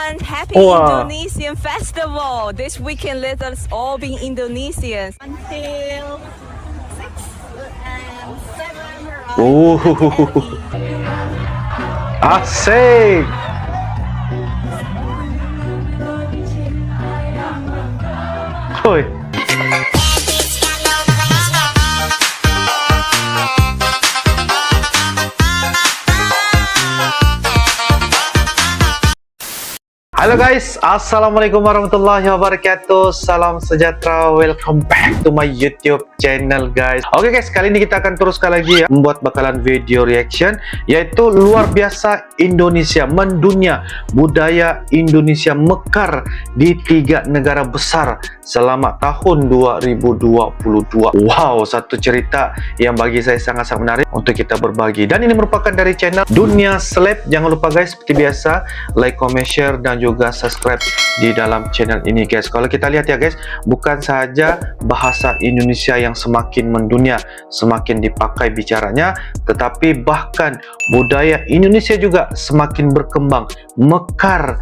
everyone, happy Wow. Indonesian Festival. This weekend let us all be Indonesians. Until 6 and 7 around Asik. Woi. Halo guys, assalamualaikum warahmatullahi wabarakatuh. Salam sejahtera, welcome back to my YouTube channel guys. Oke guys, kali ini kita akan teruskan lagi ya, membuat bakalan video reaction, yaitu luar biasa Indonesia mendunia. Budaya Indonesia mekar di 3 negara besar selama tahun 2022. Wow, satu cerita yang bagi saya sangat-sangat menarik untuk kita berbagi. Dan ini merupakan dari channel Dunia Seleb. Jangan lupa guys, seperti biasa, like, comment, share, dan juga subscribe di dalam channel ini guys. Kalau kita lihat ya guys, bukan saja bahasa Indonesia yang semakin mendunia, semakin dipakai bicaranya, tetapi bahkan budaya Indonesia juga semakin berkembang, mekar,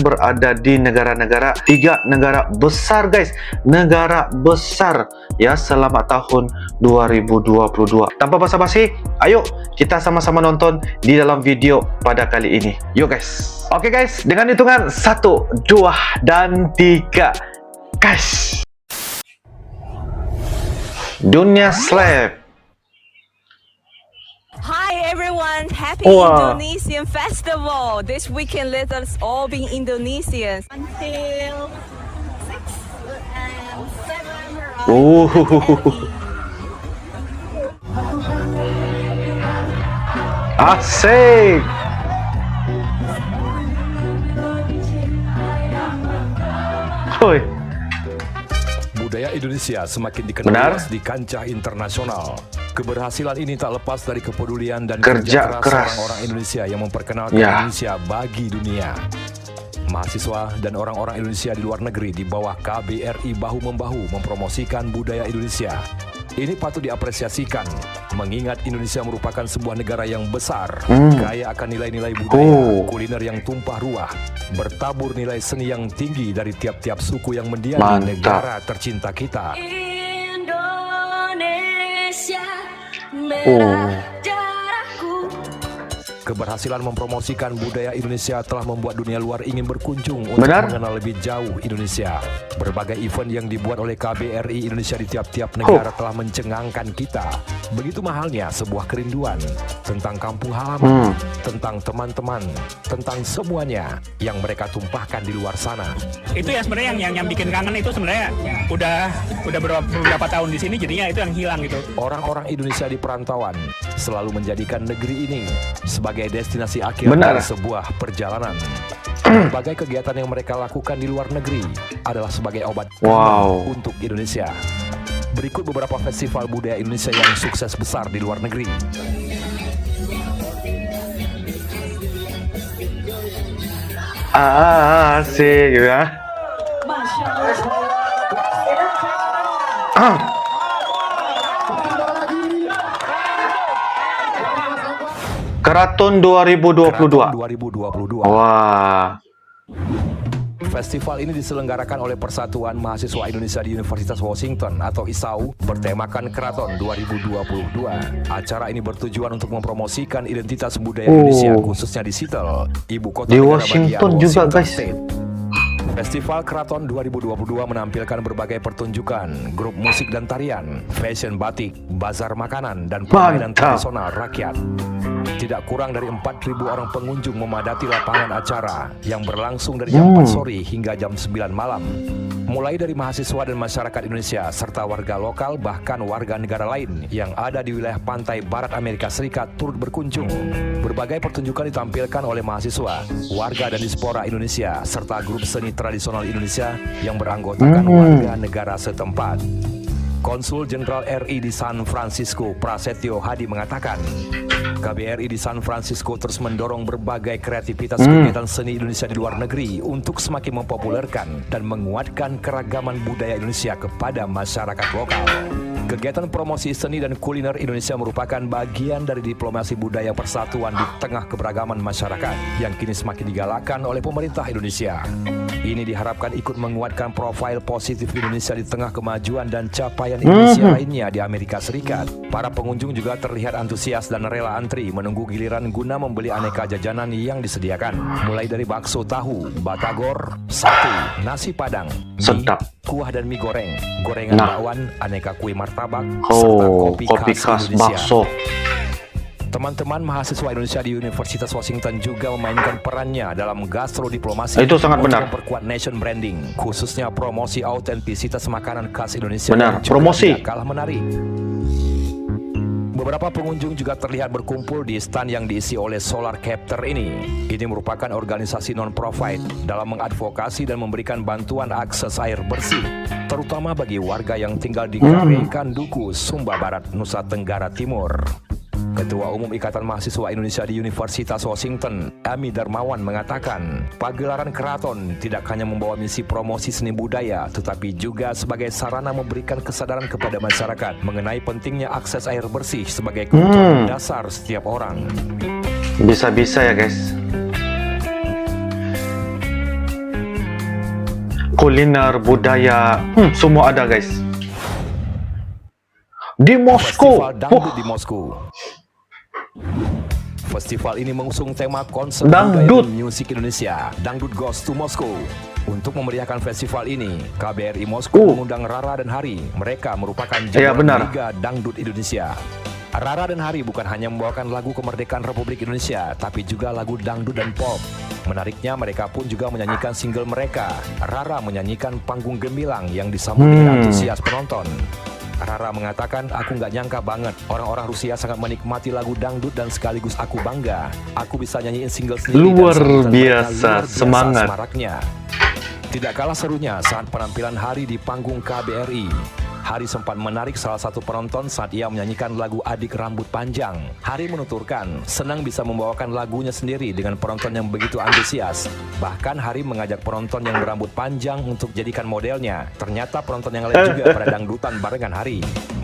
berada di negara-negara, 3 negara besar guys, negara besar ya selama tahun 2022. Tanpa basa-basi, ayo kita sama-sama nonton di dalam video pada kali ini. Yuk guys. Oke guys, dengan hitungan 1, 2, dan 3, guys. Dunia Seleb. Hi everyone, happy Wow. Indonesian Festival. This weekend let us all be Indonesians. Until 6 and 7 around Asik. Woi. Budaya Indonesia semakin dikenal luas di kancah internasional. Keberhasilan ini tak lepas dari kepedulian dan kerja keras orang-orang Indonesia yang memperkenalkan Indonesia bagi dunia. Mahasiswa dan orang-orang Indonesia di luar negeri di bawah KBRI bahu-membahu mempromosikan budaya Indonesia. Ini patut diapresiasikan, mengingat Indonesia merupakan sebuah negara yang besar, kaya akan nilai-nilai budaya, kuliner yang tumpah ruah, bertabur nilai seni yang tinggi dari tiap-tiap suku yang mendiami negara tercinta kita. Indonesia, merah darahku. Keberhasilan mempromosikan budaya Indonesia telah membuat dunia luar ingin berkunjung untuk mengenal lebih jauh Indonesia. Berbagai event yang dibuat oleh KBRI Indonesia di tiap-tiap negara telah mencengangkan kita. Begitu mahalnya sebuah kerinduan tentang kampung halaman, tentang teman-teman, tentang semuanya yang mereka tumpahkan di luar sana. Itu ya sebenarnya yang bikin kangen itu sebenarnya udah beberapa tahun di sini, jadinya itu yang hilang gitu. Orang-orang Indonesia di perantauan selalu menjadikan negeri ini sebagai destinasi akhir dari sebuah perjalanan. Berbagai kegiatan yang mereka lakukan di luar negeri adalah sebagai obat untuk Indonesia. Berikut beberapa festival budaya Indonesia yang sukses besar di luar negeri. Asik gitu ya. Keraton 2022. Wah. Festival ini diselenggarakan oleh Persatuan Mahasiswa Indonesia di Universitas Washington atau ISAU bertemakan Keraton 2022. Acara ini bertujuan untuk mempromosikan identitas budaya Indonesia khususnya di Seattle, ibu kota di negara Washington bagian juga Washington guys. State. Festival Keraton 2022 menampilkan berbagai pertunjukan, grup musik dan tarian, fashion batik, bazar makanan, dan permainan tradisional rakyat. Tidak kurang dari 4.000 orang pengunjung memadati lapangan acara yang berlangsung dari jam 4 sore hingga jam 9 malam. Mulai dari mahasiswa dan masyarakat Indonesia serta warga lokal bahkan warga negara lain yang ada di wilayah pantai barat Amerika Serikat turut berkunjung. Berbagai pertunjukan ditampilkan oleh mahasiswa, warga dan diaspora Indonesia serta grup seni tradisional Indonesia yang beranggotakan warga negara setempat. Konsul Jenderal RI di San Francisco, Prasetyo Hadi mengatakan, KBRI di San Francisco terus mendorong berbagai kreativitas kegiatan seni Indonesia di luar negeri untuk semakin mempopulerkan dan menguatkan keragaman budaya Indonesia kepada masyarakat lokal. Kegiatan promosi seni dan kuliner Indonesia merupakan bagian dari diplomasi budaya persatuan di tengah keberagaman masyarakat yang kini semakin digalakkan oleh pemerintah Indonesia. Ini diharapkan ikut menguatkan profil positif Indonesia di tengah kemajuan dan capaian Indonesia lainnya di Amerika Serikat. Para pengunjung juga terlihat antusias dan rela antri menunggu giliran guna membeli aneka jajanan yang disediakan. Mulai dari bakso tahu, batagor, sate, nasi padang, mie, Sedap. kuah dan mie goreng, gorengan bakwan, aneka kue martabak, serta Oh, kopi khas bakso. Teman-teman mahasiswa Indonesia di Universitas Washington juga memainkan perannya dalam gastrodiplomasi Itu sangat untuk benar. memperkuat nation branding, khususnya promosi autentisitas makanan khas Indonesia. Benar, yang juga promosi. tidak kalah menarik. Beberapa pengunjung juga terlihat berkumpul di stand yang diisi oleh Solar Captor ini. Ini merupakan organisasi non-profit dalam mengadvokasi dan memberikan bantuan akses air bersih, terutama bagi warga yang tinggal di Kare Kanduku, Sumba Barat, Nusa Tenggara Timur. Ketua Umum Ikatan Mahasiswa Indonesia di Universitas Washington, Ami Darmawan mengatakan, pagelaran keraton tidak hanya membawa misi promosi seni budaya, tetapi juga sebagai sarana memberikan kesadaran kepada masyarakat mengenai pentingnya akses air bersih sebagai kebutuhan dasar setiap orang. Bisa-bisa ya guys. Kuliner, budaya, semua ada guys. Di Moskow. Festival Dangdut di Moskow. Festival ini mengusung tema konsep Dangdut. budaya dan musik Indonesia, Dangdut Goes to Moscow. Untuk memeriahkan festival ini, KBRI Moskow mengundang Rara dan Hari. Mereka merupakan Iya, jagoan benar. Liga Dangdut Indonesia. Rara dan Hari bukan hanya membawakan lagu kemerdekaan Republik Indonesia, tapi juga lagu dangdut dan pop. Menariknya, mereka pun juga menyanyikan single mereka. Rara menyanyikan Panggung Gemilang yang disambut dengan antusias penonton. Rara mengatakan, aku nggak nyangka banget orang-orang Rusia sangat menikmati lagu dangdut dan sekaligus aku bangga. Aku bisa nyanyiin single sendiri Luar dan sambutan mereka biasa, luar biasa semangat. semaraknya. Tidak kalah serunya saat penampilan Hari di panggung KBRI. Hari sempat menarik salah satu penonton saat ia menyanyikan lagu Adik Rambut Panjang. Hari menuturkan senang bisa membawakan lagunya sendiri dengan penonton yang begitu antusias. Bahkan Hari mengajak penonton yang berambut panjang untuk jadikan modelnya. Ternyata penonton yang lain juga pada dangdutan barengan Hari.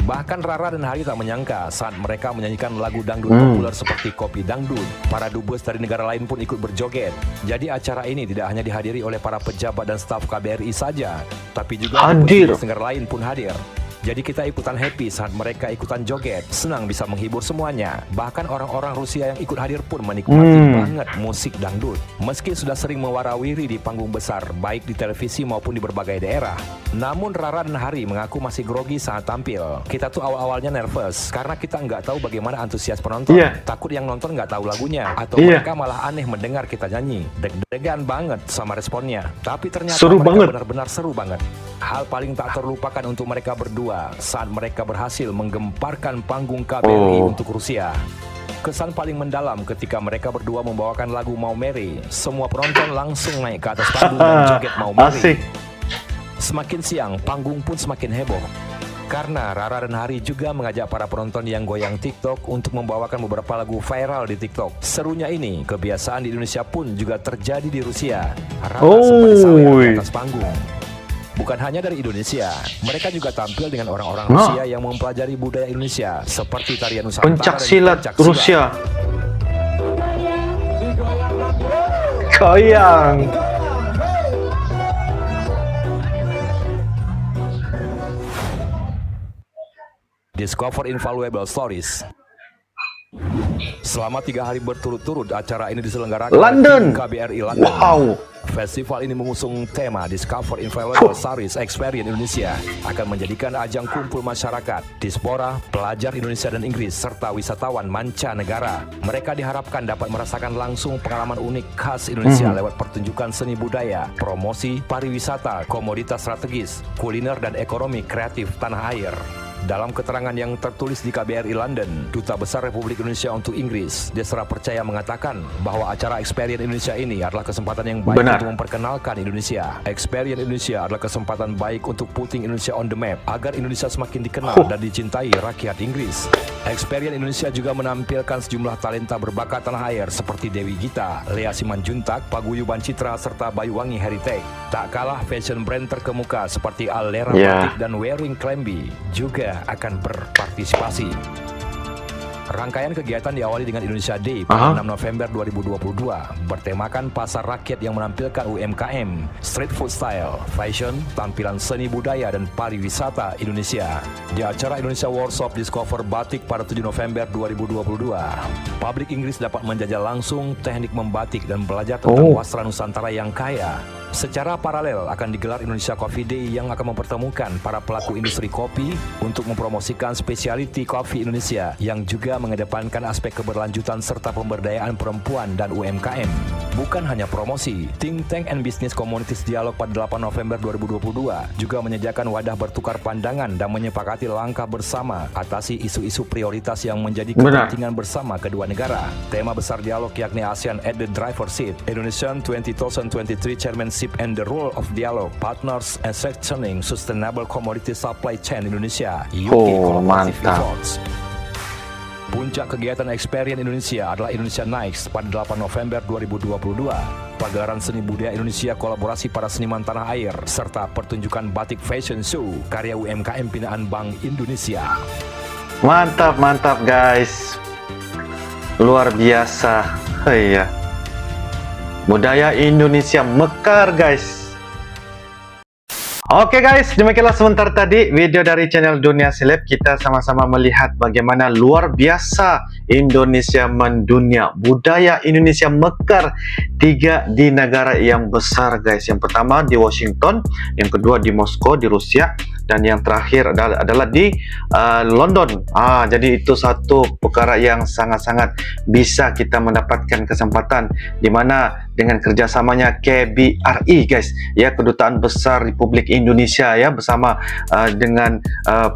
Bahkan Rara dan Hari tak menyangka saat mereka menyanyikan lagu dangdut populer seperti Kopi Dangdut. Para dubes dari negara lain pun ikut berjoget. Jadi acara ini tidak hanya dihadiri oleh para pejabat dan staf KBRI saja, tapi juga dubes negara lain pun hadir. Jadi kita ikutan happy saat mereka ikutan joget. Senang bisa menghibur semuanya. Bahkan orang-orang Rusia yang ikut hadir pun menikmati banget musik dangdut. Meski sudah sering mewarawiri di panggung besar, baik di televisi maupun di berbagai daerah. Namun Rara dan Hari mengaku masih grogi saat tampil. Kita tuh awal-awalnya nervous karena kita nggak tahu bagaimana antusias penonton. Takut yang nonton nggak tahu lagunya, atau mereka malah aneh mendengar kita nyanyi. Deg-degan banget sama responnya. Tapi ternyata mereka benar-benar seru banget. Hal paling tak terlupakan untuk mereka berdua saat mereka berhasil menggemparkan panggung KBRI untuk Rusia. Kesan paling mendalam ketika mereka berdua membawakan lagu Mau Merry. Semua penonton langsung naik ke atas panggung dan joget Mau Merry. Asik. Semakin siang, panggung pun semakin heboh. Karena Rara dan Hari juga mengajak para penonton yang goyang TikTok untuk membawakan beberapa lagu viral di TikTok. Serunya ini, kebiasaan di Indonesia pun juga terjadi di Rusia. Rara sempat disawer di atas panggung. Bukan hanya dari Indonesia, mereka juga tampil dengan orang-orang Rusia yang mempelajari budaya Indonesia, seperti tarian Nusantara Pencak dan silat pencak Rusia. Goyang. Discover Invaluable Stories. Selama 3 hari berturut-turut acara ini diselenggarakan London. oleh KBRI London. Wow. Festival ini mengusung tema Discover Invaluable Stories Experience Indonesia, akan menjadikan ajang kumpul masyarakat, diaspora, pelajar Indonesia dan Inggris, serta wisatawan mancanegara. Mereka diharapkan dapat merasakan langsung pengalaman unik khas Indonesia lewat pertunjukan seni budaya, promosi, pariwisata, komoditas strategis, kuliner dan ekonomi kreatif tanah air. Dalam keterangan yang tertulis di KBRI London, Duta Besar Republik Indonesia untuk Inggris, Desra Percaya mengatakan bahwa acara Experience Indonesia ini adalah kesempatan yang baik untuk memperkenalkan Indonesia. Experience Indonesia adalah kesempatan baik untuk putting Indonesia on the map, agar Indonesia semakin dikenal dan dicintai rakyat Inggris. Experience Indonesia juga menampilkan sejumlah talenta berbakat tanah air seperti Dewi Gita, Lea Simanjuntak, Paguyuban Citra, serta Bayuwangi Heritage. Tak kalah fashion brand terkemuka seperti Alera Batik dan Wearing Clemby juga Indonesia akan berpartisipasi. Rangkaian kegiatan diawali dengan Indonesia Day pada 6 November 2022 bertemakan pasar rakyat yang menampilkan UMKM, street food style, fashion, tampilan seni budaya dan pariwisata Indonesia. Di acara Indonesia Workshop Discover Batik pada 7 November 2022, publik Inggris dapat menjajal langsung teknik membatik dan belajar tentang wastra Nusantara yang kaya. Secara paralel akan digelar Indonesia Coffee Day yang akan mempertemukan para pelaku industri kopi untuk mempromosikan spesialiti kopi Indonesia yang juga mengedepankan aspek keberlanjutan serta pemberdayaan perempuan dan UMKM. Bukan hanya promosi, Think Tank and Business Communities Dialog pada 8 November 2022 juga menyediakan wadah bertukar pandangan dan menyepakati langkah bersama atasi isu-isu prioritas yang menjadi kepentingan bersama kedua negara. Tema besar dialog yakni ASEAN at the Driver's Seat, Indonesian 2023 Chairmanship and the Role of Dialogue, Partners and Strengthening Sustainable Commodity Supply Chain Indonesia, UK Collaborative Efforts. Puncak kegiatan Experience Indonesia adalah Indonesia Nights pada 8 November 2022. Pagelaran seni budaya Indonesia kolaborasi para seniman tanah air, serta pertunjukan batik fashion show karya UMKM binaan Bank Indonesia. Mantap, mantap guys. Luar biasa. Iya. Budaya Indonesia mekar guys. Oke guys, demikianlah sebentar tadi video dari channel Dunia Seleb. Kita sama-sama melihat bagaimana luar biasa Indonesia mendunia. Budaya Indonesia mekar 3 di negara yang besar guys. Yang pertama di Washington, yang kedua di Moskow di Rusia, dan yang terakhir adalah di London. Jadi itu satu perkara yang sangat-sangat bisa kita mendapatkan kesempatan, di mana dengan kerjasamanya KBRI guys, ya, Kedutaan Besar Republik Indonesia, ya, bersama dengan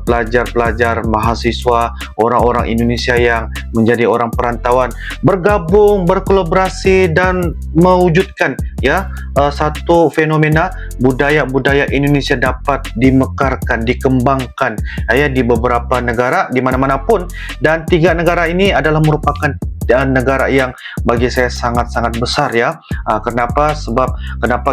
pelajar-pelajar, mahasiswa, orang-orang Indonesia yang menjadi orang perantauan, bergabung, berkolaborasi dan mewujudkan, ya, satu fenomena budaya Indonesia dapat dimekarkan, dikembangkan, ya, di beberapa negara, di mana-mana pun. Dan 3 negara ini adalah merupakan negara yang bagi saya sangat-sangat besar, ya. Kenapa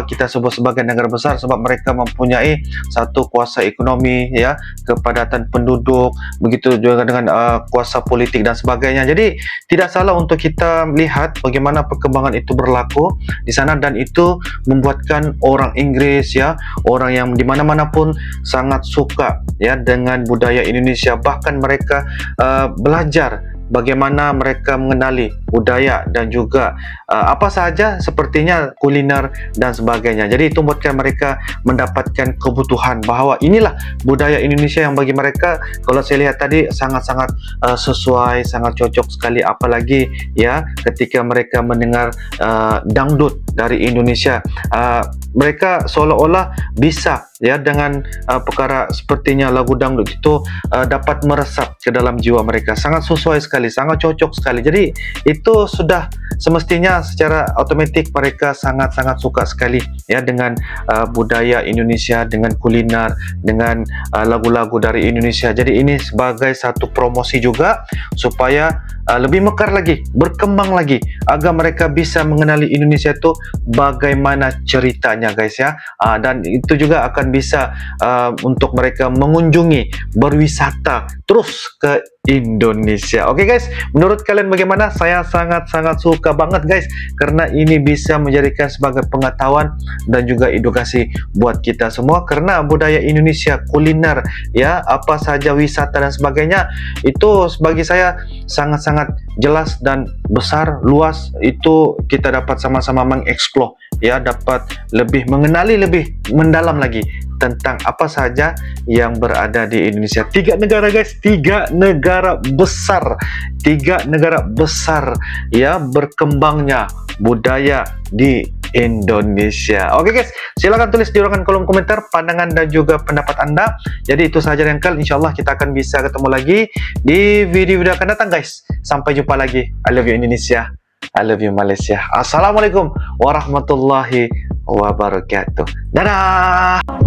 kita sebut sebagai negara besar? Sebab mereka mempunyai satu kuasa ekonomi, ya, kepadatan penduduk, begitu juga dengan kuasa politik dan sebagainya. Jadi tidak salah untuk kita melihat bagaimana perkembangan itu berlaku di sana, dan itu membuatkan orang Inggris, ya, orang yang di mana-mana pun sangat suka, ya, dengan budaya Indonesia. Bahkan mereka belajar bagaimana mereka mengenali budaya dan juga apa saja sepertinya kuliner dan sebagainya. Jadi itu membuatkan mereka mendapatkan kebutuhan bahwa inilah budaya Indonesia yang bagi mereka, kalau saya lihat tadi, sangat-sangat sesuai, sangat cocok sekali. Apalagi, ya, ketika mereka mendengar dangdut dari Indonesia, mereka seolah-olah bisa, ya, dengan perkara sepertinya lagu dangdut itu dapat meresap ke dalam jiwa mereka. Sangat sesuai sekali, sangat cocok sekali. Jadi itu sudah semestinya secara otomatis mereka sangat-sangat suka sekali, ya, dengan budaya Indonesia, dengan kuliner, dengan lagu-lagu dari Indonesia. Jadi ini sebagai satu promosi juga supaya lebih mekar lagi, berkembang lagi, agar mereka bisa mengenali Indonesia itu bagaimana ceritanya guys, ya. Dan itu juga akan bisa untuk mereka mengunjungi, berwisata terus ke Indonesia. Oke guys, menurut kalian bagaimana? Saya sangat-sangat suka banget guys, karena ini bisa menjadikan sebagai pengetahuan dan juga edukasi buat kita semua. Karena budaya Indonesia, kuliner, ya, apa saja wisata dan sebagainya, itu bagi saya sangat-sangat jelas dan besar, luas. Itu kita dapat sama-sama mengeksplor, ya, dapat lebih mengenali lebih mendalam lagi tentang apa saja yang berada di Indonesia. 3 negara guys, 3 negara besar, 3 negara besar, ya, berkembangnya budaya di Indonesia. Oke guys, silakan tulis di ruangan kolom komentar pandangan dan juga pendapat Anda. Jadi itu saja Rengkal, insyaallah kita akan bisa ketemu lagi di video-video akan datang guys. Sampai jumpa lagi. I love you Indonesia, I love you Malaysia. Assalamualaikum warahmatullahi wabarakatuh. Dadah.